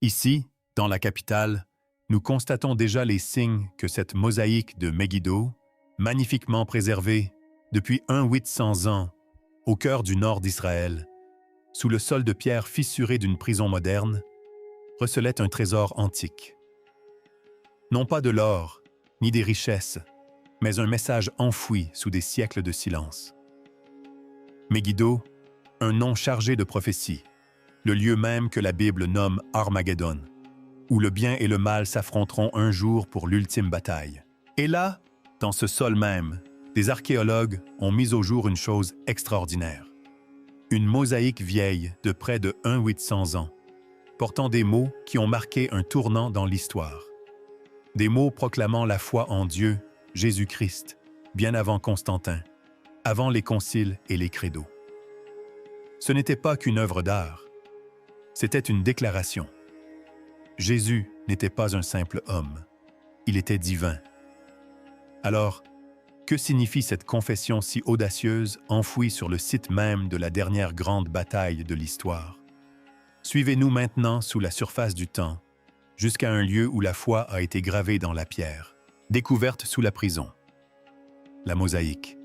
Ici, dans la capitale, nous constatons déjà les signes que cette mosaïque de Megiddo, magnifiquement préservée depuis 800 ans, au cœur du nord d'Israël, sous le sol de pierre fissuré d'une prison moderne, recelait un trésor antique. Non pas de l'or, ni des richesses, mais un message enfoui sous des siècles de silence. Megiddo, un nom chargé de prophéties, le lieu même que la Bible nomme Armageddon, où le bien et le mal s'affronteront un jour pour l'ultime bataille. Et là, dans ce sol même, des archéologues ont mis au jour une chose extraordinaire. Une mosaïque vieille de près de 800 ans, portant des mots qui ont marqué un tournant dans l'histoire. Des mots proclamant la foi en Dieu, Jésus-Christ, bien avant Constantin, avant les conciles et les credos. Ce n'était pas qu'une œuvre d'art, c'était une déclaration. Jésus n'était pas un simple homme, il était divin. Alors, que signifie cette confession si audacieuse enfouie sur le site même de la dernière grande bataille de l'histoire? Suivez-nous maintenant sous la surface du temps, jusqu'à un lieu où la foi a été gravée dans la pierre, découverte sous la prison. La mosaïque.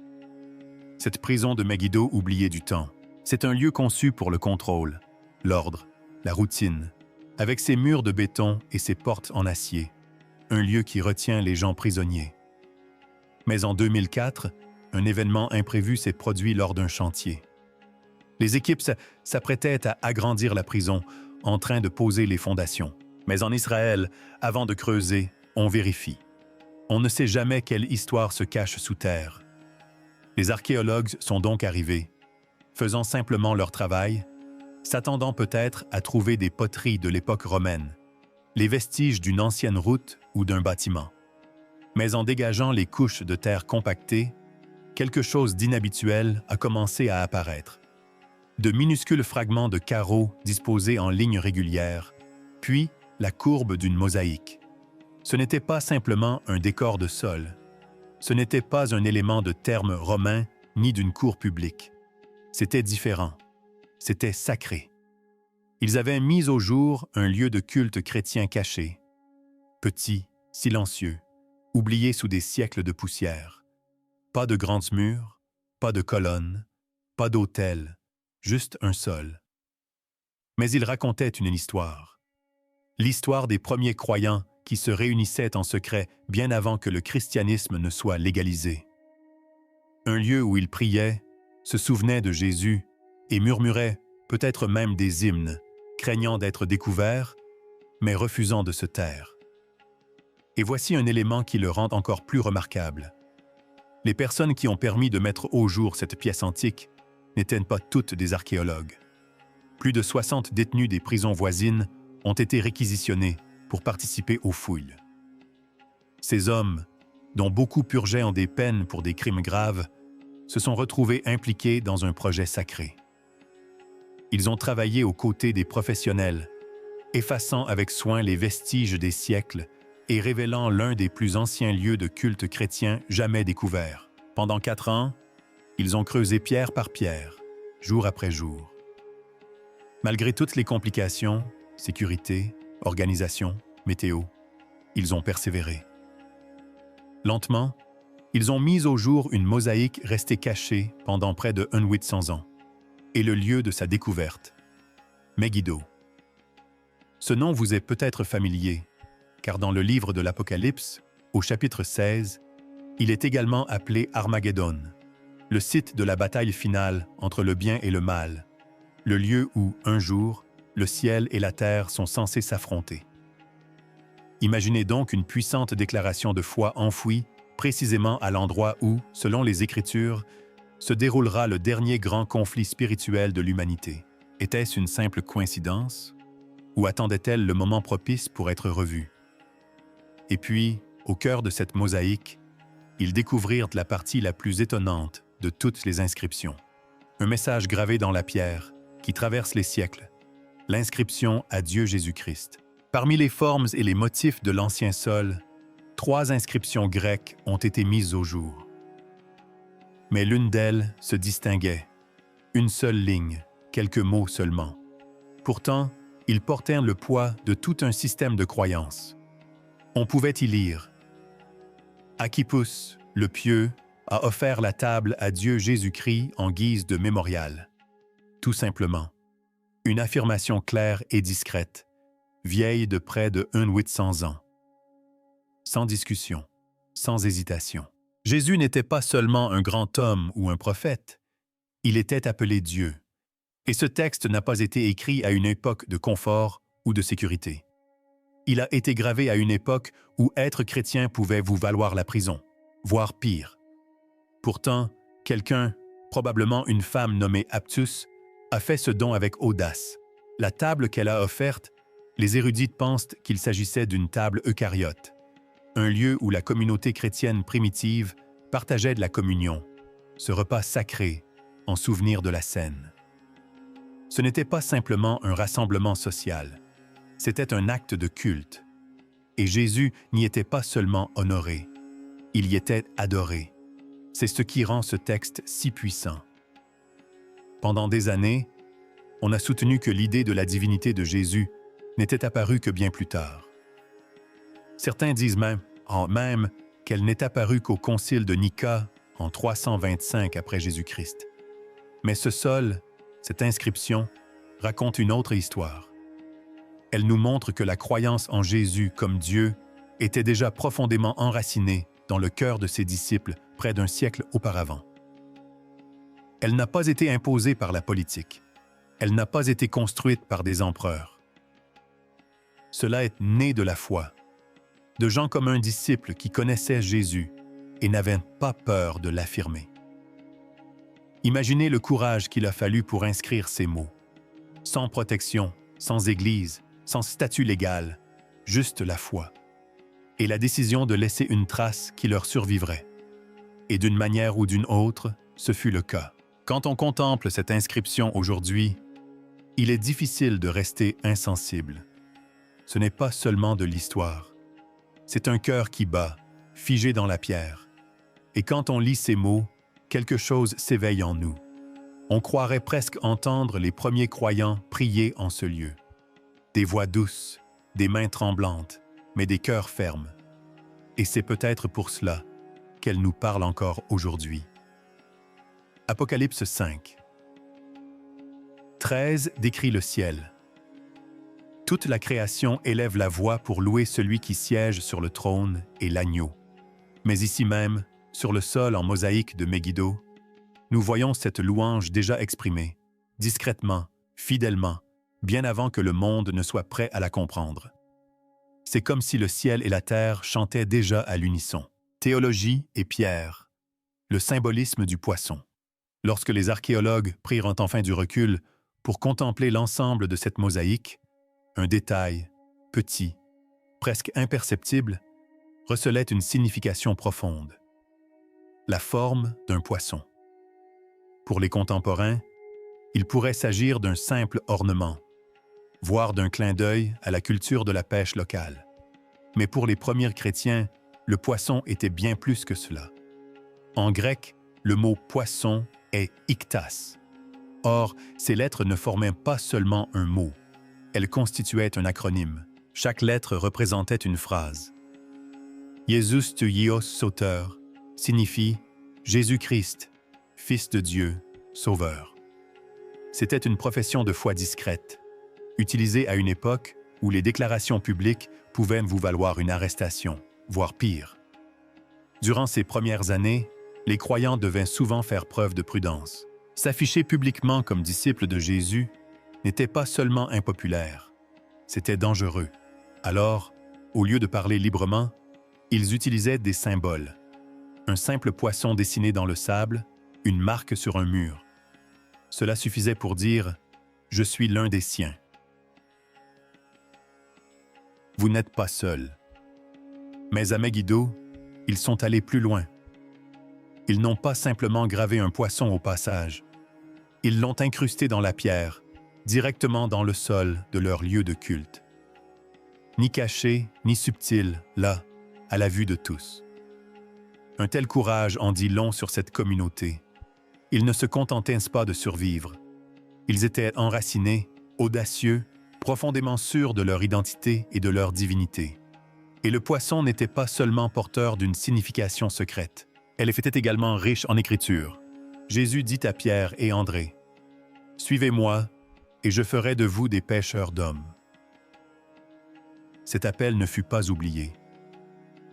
Cette prison de Megiddo oubliée du temps, c'est un lieu conçu pour le contrôle, l'ordre, la routine, avec ses murs de béton et ses portes en acier, un lieu qui retient les gens prisonniers. Mais en 2004, un événement imprévu s'est produit lors d'un chantier. Les équipes s'apprêtaient à agrandir la prison, en train de poser les fondations. Mais en Israël, avant de creuser, on vérifie. On ne sait jamais quelle histoire se cache sous terre. Les archéologues sont donc arrivés, faisant simplement leur travail, s'attendant peut-être à trouver des poteries de l'époque romaine, les vestiges d'une ancienne route ou d'un bâtiment. Mais en dégageant les couches de terre compactées, quelque chose d'inhabituel a commencé à apparaître. De minuscules fragments de carreaux disposés en lignes régulières, puis la courbe d'une mosaïque. Ce n'était pas simplement un décor de sol. Ce n'était pas un élément de terme romain ni d'une cour publique. C'était différent. C'était sacré. Ils avaient mis au jour un lieu de culte chrétien caché, petit, silencieux, oublié sous des siècles de poussière. Pas de grands murs, pas de colonnes, pas d'autel, juste un sol. Mais ils racontaient une histoire. L'histoire des premiers croyants qui se réunissaient en secret bien avant que le christianisme ne soit légalisé. Un lieu où ils priaient, se souvenaient de Jésus et murmuraient peut-être même des hymnes, craignant d'être découverts, mais refusant de se taire. Et voici un élément qui le rend encore plus remarquable. Les personnes qui ont permis de mettre au jour cette pièce antique n'étaient pas toutes des archéologues. Plus de 60 détenus des prisons voisines ont été réquisitionnés pour participer aux fouilles. Ces hommes, dont beaucoup purgeaient en des peines pour des crimes graves, se sont retrouvés impliqués dans un projet sacré. Ils ont travaillé aux côtés des professionnels, effaçant avec soin les vestiges des siècles et révélant l'un des plus anciens lieux de culte chrétien jamais découverts. Pendant 4 ans, ils ont creusé pierre par pierre, jour après jour. Malgré toutes les complications, sécurité, organisation, météo, ils ont persévéré. Lentement, ils ont mis au jour une mosaïque restée cachée pendant près de 800 ans, et le lieu de sa découverte, Megiddo. Ce nom vous est peut-être familier, car dans le livre de l'Apocalypse, au chapitre 16, il est également appelé Armageddon, le site de la bataille finale entre le bien et le mal, le lieu où, un jour, le ciel et la terre sont censés s'affronter. Imaginez donc une puissante déclaration de foi enfouie précisément à l'endroit où, selon les Écritures, se déroulera le dernier grand conflit spirituel de l'humanité. Était-ce une simple coïncidence? Ou attendait-elle le moment propice pour être revue? Et puis, au cœur de cette mosaïque, ils découvrirent la partie la plus étonnante de toutes les inscriptions. Un message gravé dans la pierre, qui traverse les siècles, l'inscription à Dieu Jésus-Christ. Parmi les formes et les motifs de l'ancien sol, 3 inscriptions grecques ont été mises au jour. Mais l'une d'elles se distinguait, une seule ligne, quelques mots seulement. Pourtant, Ils portaient le poids de tout un système de croyances. On pouvait y lire « Archippus, le pieux, a offert la table à Dieu Jésus-Christ en guise de mémorial. » Tout simplement. Une affirmation claire et discrète, vieille de près de 1800 ans. Sans discussion, sans hésitation. Jésus n'était pas seulement un grand homme ou un prophète, il était appelé Dieu. Et ce texte n'a pas été écrit à une époque de confort ou de sécurité. Il a été gravé à une époque où être chrétien pouvait vous valoir la prison, voire pire. Pourtant, quelqu'un, probablement une femme nommée Aptus, a fait ce don avec audace. La table qu'elle a offerte, les érudits pensent qu'il s'agissait d'une table eucaryote, un lieu où la communauté chrétienne primitive partageait de la communion, ce repas sacré en souvenir de la scène. Ce n'était pas simplement un rassemblement social, c'était un acte de culte. Et Jésus n'y était pas seulement honoré, il y était adoré. C'est ce qui rend ce texte si puissant. Pendant des années, on a soutenu que l'idée de la divinité de Jésus n'était apparue que bien plus tard. Certains disent même qu'elle n'est apparue qu'au concile de Nica en 325 après Jésus-Christ. Mais ce sol, cette inscription, raconte une autre histoire. Elle nous montre que la croyance en Jésus comme Dieu était déjà profondément enracinée dans le cœur de ses disciples près d'un siècle auparavant. Elle n'a pas été imposée par la politique. Elle n'a pas été construite par des empereurs. Cela est né de la foi, de gens comme un disciple qui connaissait Jésus et n'avait pas peur de l'affirmer. Imaginez le courage qu'il a fallu pour inscrire ces mots. Sans protection, sans église, sans statut légal, juste la foi. Et la décision de laisser une trace qui leur survivrait. Et d'une manière ou d'une autre, ce fut le cas. Quand on contemple cette inscription aujourd'hui, il est difficile de rester insensible. Ce n'est pas seulement de l'histoire. C'est un cœur qui bat, figé dans la pierre. Et quand on lit ces mots, quelque chose s'éveille en nous. On croirait presque entendre les premiers croyants prier en ce lieu. Des voix douces, des mains tremblantes, mais des cœurs fermes. Et c'est peut-être pour cela qu'elle nous parle encore aujourd'hui. Apocalypse 5. 13 décrit le ciel. Toute la création élève la voix pour louer celui qui siège sur le trône et l'agneau. Mais ici même, sur le sol en mosaïque de Megiddo, nous voyons cette louange déjà exprimée, discrètement, fidèlement, bien avant que le monde ne soit prêt à la comprendre. C'est comme si le ciel et la terre chantaient déjà à l'unisson. Théologie et pierre, le symbolisme du poisson. Lorsque les archéologues prirent enfin du recul pour contempler l'ensemble de cette mosaïque, un détail, petit, presque imperceptible, recelait une signification profonde. La forme d'un poisson. Pour les contemporains, il pourrait s'agir d'un simple ornement, voire d'un clin d'œil à la culture de la pêche locale. Mais pour les premiers chrétiens, le poisson était bien plus que cela. En grec, le mot « poisson » est « iktas ». Or, ces lettres ne formaient pas seulement un mot. Elles constituaient un acronyme. Chaque lettre représentait une phrase. « Jesus Tuios Sauter » signifie « Jésus-Christ, Fils de Dieu, Sauveur ». C'était une profession de foi discrète, utilisée à une époque où les déclarations publiques pouvaient vous valoir une arrestation, voire pire. Durant ces premières années, les croyants devaient souvent faire preuve de prudence. S'afficher publiquement comme disciple de Jésus n'était pas seulement impopulaire, c'était dangereux. Alors, au lieu de parler librement, ils utilisaient des symboles. Un simple poisson dessiné dans le sable, une marque sur un mur. Cela suffisait pour dire « Je suis l'un des siens ». Vous n'êtes pas seul. Mais à Megiddo, ils sont allés plus loin. Ils n'ont pas simplement gravé un poisson au passage. Ils l'ont incrusté dans la pierre, directement dans le sol de leur lieu de culte. Ni caché, ni subtil, là, à la vue de tous. Un tel courage en dit long sur cette communauté. Ils ne se contentaient pas de survivre. Ils étaient enracinés, audacieux profondément sûrs de leur identité et de leur divinité. Et le poisson n'était pas seulement porteur d'une signification secrète, elle était également riche en écriture. Jésus dit à Pierre et André, « Suivez-moi, et je ferai de vous des pêcheurs d'hommes. » Cet appel ne fut pas oublié.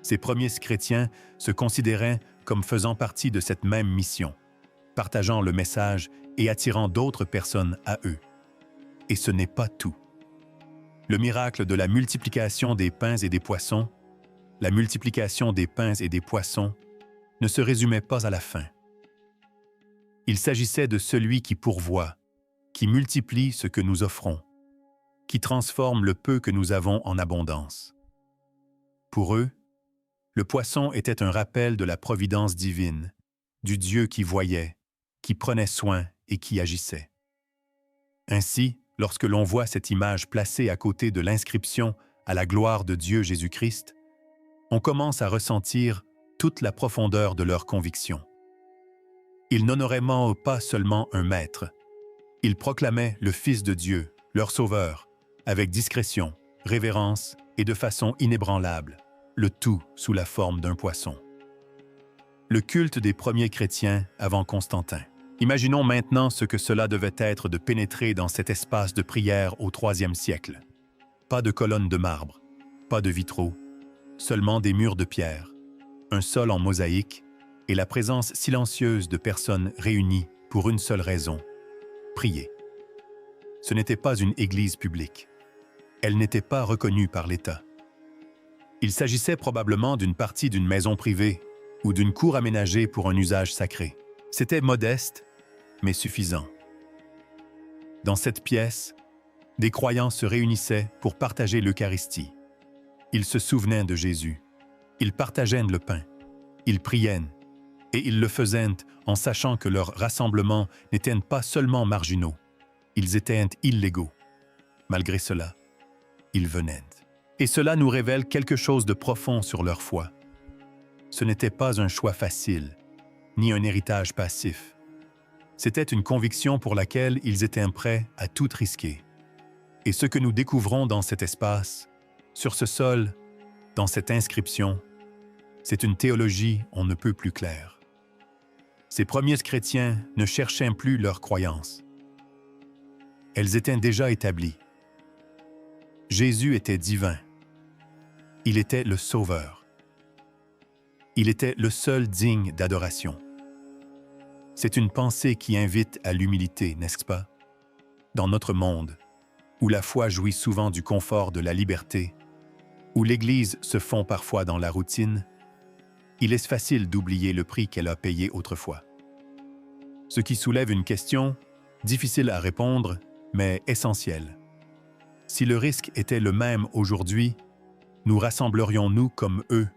Ces premiers chrétiens se considéraient comme faisant partie de cette même mission, partageant le message et attirant d'autres personnes à eux. Et ce n'est pas tout. Le miracle de la multiplication des pains et des poissons, la multiplication des pains et des poissons, ne se résumait pas à la fin. Il s'agissait de celui qui pourvoit, qui multiplie ce que nous offrons, qui transforme le peu que nous avons en abondance. Pour eux, le poisson était un rappel de la providence divine, du Dieu qui voyait, qui prenait soin et qui agissait. Ainsi, lorsque l'on voit cette image placée à côté de l'inscription à la gloire de Dieu Jésus-Christ, on commence à ressentir toute la profondeur de leur conviction. Ils n'honoraient pas seulement un maître, ils proclamaient le Fils de Dieu, leur Sauveur, avec discrétion, révérence et de façon inébranlable, le tout sous la forme d'un poisson. Le culte des premiers chrétiens avant Constantin. Imaginons maintenant ce que cela devait être de pénétrer dans cet espace de prière au IIIe siècle. Pas de colonnes de marbre, pas de vitraux, seulement des murs de pierre, un sol en mosaïque et la présence silencieuse de personnes réunies pour une seule raison, prier. Ce n'était pas une église publique. Elle n'était pas reconnue par l'État. Il s'agissait probablement d'une partie d'une maison privée ou d'une cour aménagée pour un usage sacré. C'était modeste, mais suffisant. Dans cette pièce, des croyants se réunissaient pour partager l'Eucharistie. Ils se souvenaient de Jésus. Ils partageaient le pain. Ils priaient. Et ils le faisaient en sachant que leurs rassemblements n'étaient pas seulement marginaux. Ils étaient illégaux. Malgré cela, ils venaient. Et cela nous révèle quelque chose de profond sur leur foi. Ce n'était pas un choix facile, ni un héritage passif. C'était une conviction pour laquelle ils étaient prêts à tout risquer. Et ce que nous découvrons dans cet espace, sur ce sol, dans cette inscription, c'est une théologie on ne peut plus claire. Ces premiers chrétiens ne cherchaient plus leurs croyances. Elles étaient déjà établies. Jésus était divin. Il était le Sauveur. Il était le seul digne d'adoration. C'est une pensée qui invite à l'humilité, n'est-ce pas? Dans notre monde, où la foi jouit souvent du confort de la liberté, où l'Église se fond parfois dans la routine, il est facile d'oublier le prix qu'elle a payé autrefois. Ce qui soulève une question, difficile à répondre, mais essentielle. Si le risque était le même aujourd'hui, nous rassemblerions-nous comme eux?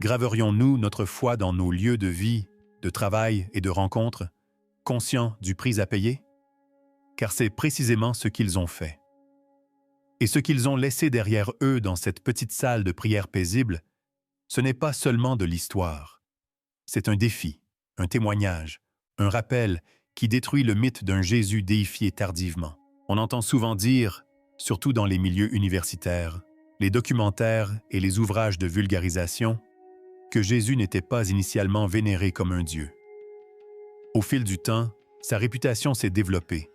Graverions-nous notre foi dans nos lieux de vie, de travail et de rencontres, conscients du prix à payer? Car c'est précisément ce qu'ils ont fait. Et ce qu'ils ont laissé derrière eux dans cette petite salle de prière paisible, ce n'est pas seulement de l'histoire. C'est un défi, un témoignage, un rappel qui détruit le mythe d'un Jésus déifié tardivement. On entend souvent dire, surtout dans les milieux universitaires, les documentaires et les ouvrages de vulgarisation, que Jésus n'était pas initialement vénéré comme un dieu. Au fil du temps, sa réputation s'est développée.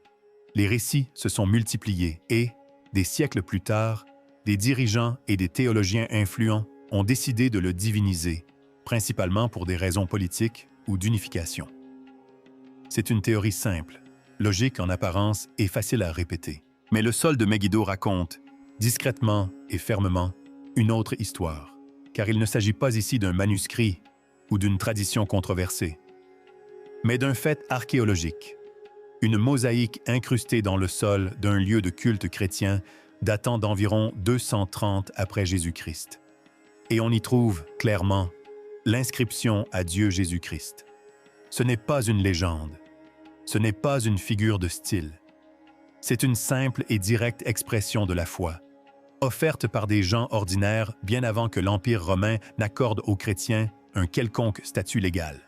Les récits se sont multipliés et, des siècles plus tard, des dirigeants et des théologiens influents ont décidé de le diviniser, principalement pour des raisons politiques ou d'unification. C'est une théorie simple, logique en apparence et facile à répéter. Mais le sol de Megiddo raconte, discrètement et fermement, une autre histoire. Car il ne s'agit pas ici d'un manuscrit ou d'une tradition controversée, mais d'un fait archéologique, une mosaïque incrustée dans le sol d'un lieu de culte chrétien datant d'environ 230 après Jésus-Christ. Et on y trouve, clairement, l'inscription à Dieu Jésus-Christ. Ce n'est pas une légende, ce n'est pas une figure de style. C'est une simple et directe expression de la foi, offerte par des gens ordinaires bien avant que l'Empire romain n'accorde aux chrétiens un quelconque statut légal.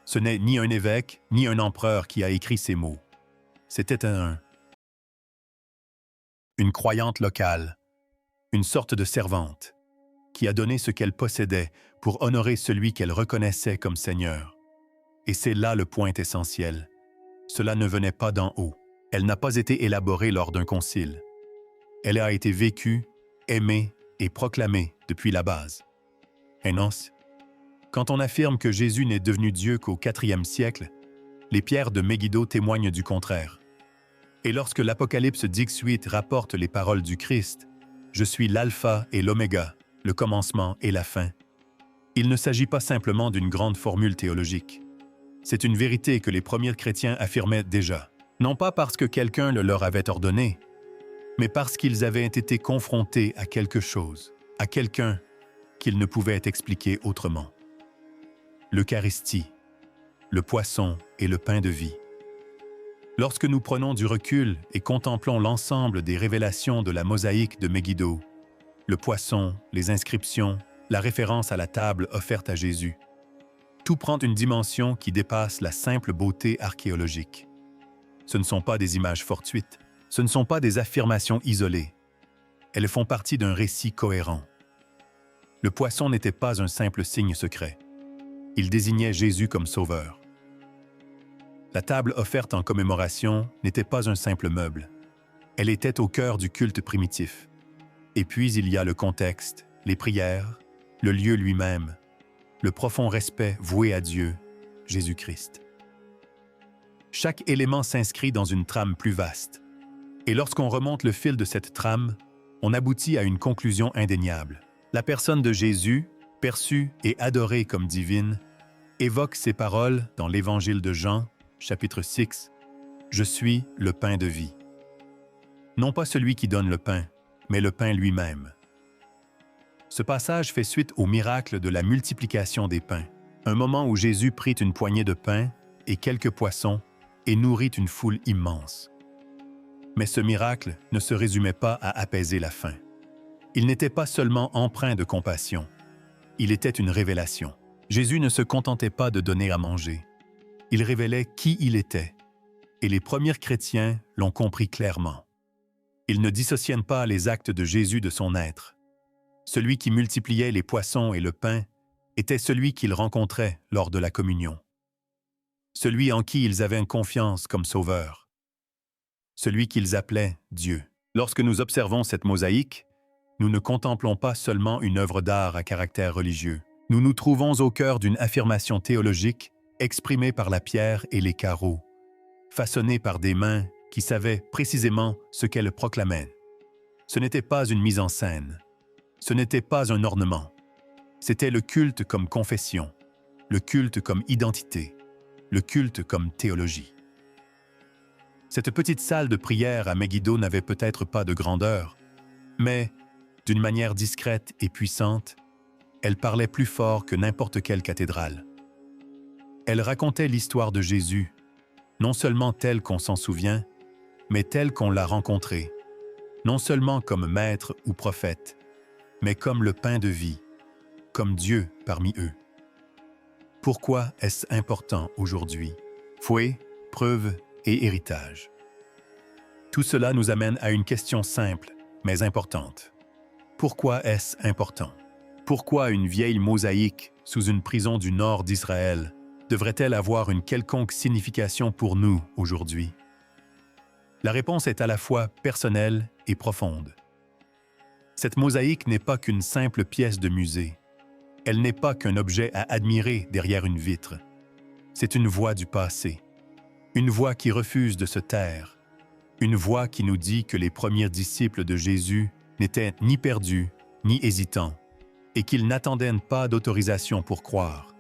Ce n'est ni un évêque, ni un empereur qui a écrit ces mots. C'était un une croyante locale, une sorte de servante, qui a donné ce qu'elle possédait pour honorer celui qu'elle reconnaissait comme Seigneur. Et c'est là le point essentiel. Cela ne venait pas d'en haut. Elle n'a pas été élaborée lors d'un concile. Elle a été vécue, aimée et proclamée depuis la base. Hénos, quand on affirme que Jésus n'est devenu Dieu qu'au IVe siècle, les pierres de Megiddo témoignent du contraire. Et lorsque l'Apocalypse 18 rapporte les paroles du Christ, « Je suis l'alpha et l'oméga, le commencement et la fin », il ne s'agit pas simplement d'une grande formule théologique. C'est une vérité que les premiers chrétiens affirmaient déjà, non pas parce que quelqu'un le leur avait ordonné, mais parce qu'ils avaient été confrontés à quelque chose, à quelqu'un qu'ils ne pouvaient expliquer autrement. L'Eucharistie, le poisson et le pain de vie. Lorsque nous prenons du recul et contemplons l'ensemble des révélations de la mosaïque de Megiddo, le poisson, les inscriptions, la référence à la table offerte à Jésus, tout prend une dimension qui dépasse la simple beauté archéologique. Ce ne sont pas des images fortuites, ce ne sont pas des affirmations isolées. Elles font partie d'un récit cohérent. Le poisson n'était pas un simple signe secret. Il désignait Jésus comme sauveur. La table offerte en commémoration n'était pas un simple meuble. Elle était au cœur du culte primitif. Et puis il y a le contexte, les prières, le lieu lui-même, le profond respect voué à Dieu, Jésus-Christ. Chaque élément s'inscrit dans une trame plus vaste. Et lorsqu'on remonte le fil de cette trame, on aboutit à une conclusion indéniable. La personne de Jésus, perçue et adorée comme divine, évoque ces paroles dans l'Évangile de Jean, chapitre 6, « Je suis le pain de vie ». Non pas celui qui donne le pain, mais le pain lui-même. Ce passage fait suite au miracle de la multiplication des pains, un moment où Jésus prit une poignée de pain et quelques poissons et nourrit une foule immense. Mais ce miracle ne se résumait pas à apaiser la faim. Il n'était pas seulement empreint de compassion, il était une révélation. Jésus ne se contentait pas de donner à manger. Il révélait qui il était, et les premiers chrétiens l'ont compris clairement. Ils ne dissociennent pas les actes de Jésus de son être. Celui qui multipliait les poissons et le pain était celui qu'ils rencontraient lors de la communion. Celui en qui ils avaient confiance comme sauveur. Celui qu'ils appelaient Dieu. Lorsque nous observons cette mosaïque, nous ne contemplons pas seulement une œuvre d'art à caractère religieux. Nous nous trouvons au cœur d'une affirmation théologique exprimée par la pierre et les carreaux, façonnée par des mains qui savaient précisément ce qu'elles proclamaient. Ce n'était pas une mise en scène. Ce n'était pas un ornement. C'était le culte comme confession, le culte comme identité, le culte comme théologie. Cette petite salle de prière à Megiddo n'avait peut-être pas de grandeur, mais, d'une manière discrète et puissante, elle parlait plus fort que n'importe quelle cathédrale. Elle racontait l'histoire de Jésus, non seulement telle qu'on s'en souvient, mais telle qu'on l'a rencontré, non seulement comme maître ou prophète, mais comme le pain de vie, comme Dieu parmi eux. Pourquoi est-ce important aujourd'hui? Fouet, preuve et héritage. Tout cela nous amène à une question simple, mais importante. Pourquoi est-ce important? Pourquoi une vieille mosaïque sous une prison du nord d'Israël devrait-elle avoir une quelconque signification pour nous aujourd'hui? La réponse est à la fois personnelle et profonde. Cette mosaïque n'est pas qu'une simple pièce de musée. Elle n'est pas qu'un objet à admirer derrière une vitre. C'est une voix du passé, une voix qui refuse de se taire, une voix qui nous dit que les premiers disciples de Jésus n'étaient ni perdus ni hésitants, et qu'ils n'attendaient pas d'autorisation pour croire.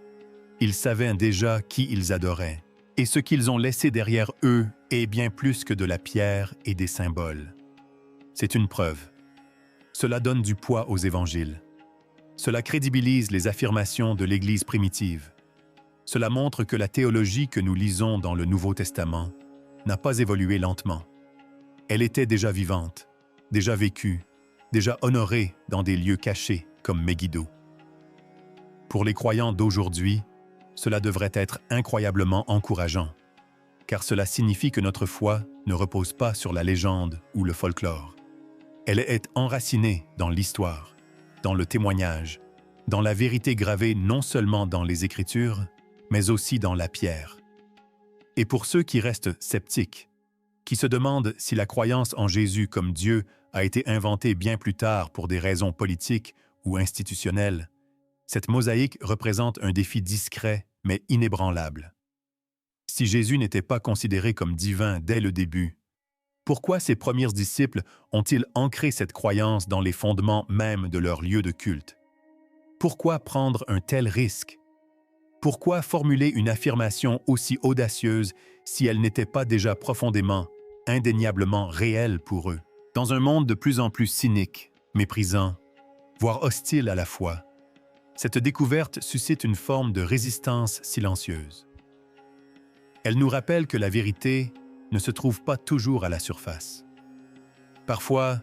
Ils savaient déjà qui ils adoraient, et ce qu'ils ont laissé derrière eux est bien plus que de la pierre et des symboles. C'est une preuve. Cela donne du poids aux évangiles. Cela crédibilise les affirmations de l'Église primitive. Cela montre que la théologie que nous lisons dans le Nouveau Testament n'a pas évolué lentement. Elle était déjà vivante, déjà vécue, déjà honorée dans des lieux cachés comme Megiddo. Pour les croyants d'aujourd'hui, cela devrait être incroyablement encourageant, car cela signifie que notre foi ne repose pas sur la légende ou le folklore. Elle est enracinée dans l'histoire, dans le témoignage, dans la vérité gravée non seulement dans les Écritures, mais aussi dans la pierre. Et pour ceux qui restent sceptiques, qui se demandent si la croyance en Jésus comme Dieu a été inventée bien plus tard pour des raisons politiques ou institutionnelles, cette mosaïque représente un défi discret mais inébranlable. Si Jésus n'était pas considéré comme divin dès le début, pourquoi ses premiers disciples ont-ils ancré cette croyance dans les fondements même de leur lieu de culte? Pourquoi prendre un tel risque? Pourquoi formuler une affirmation aussi audacieuse si elle n'était pas déjà profondément, indéniablement réelle pour eux? Dans un monde de plus en plus cynique, méprisant, voire hostile à la foi, cette découverte suscite une forme de résistance silencieuse. Elle nous rappelle que la vérité ne se trouve pas toujours à la surface. Parfois,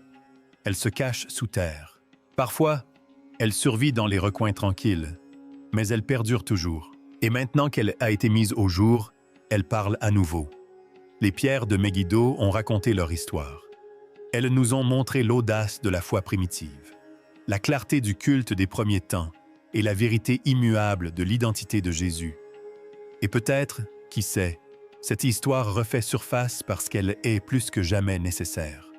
elle se cache sous terre. Parfois, elle survit dans les recoins tranquilles, mais elle perdure toujours. Et maintenant qu'elle a été mise au jour, elle parle à nouveau. Les pierres de Megiddo ont raconté leur histoire. Elles nous ont montré l'audace de la foi primitive, la clarté du culte des premiers temps et la vérité immuable de l'identité de Jésus. Et peut-être, qui sait, cette histoire refait surface parce qu'elle est plus que jamais nécessaire.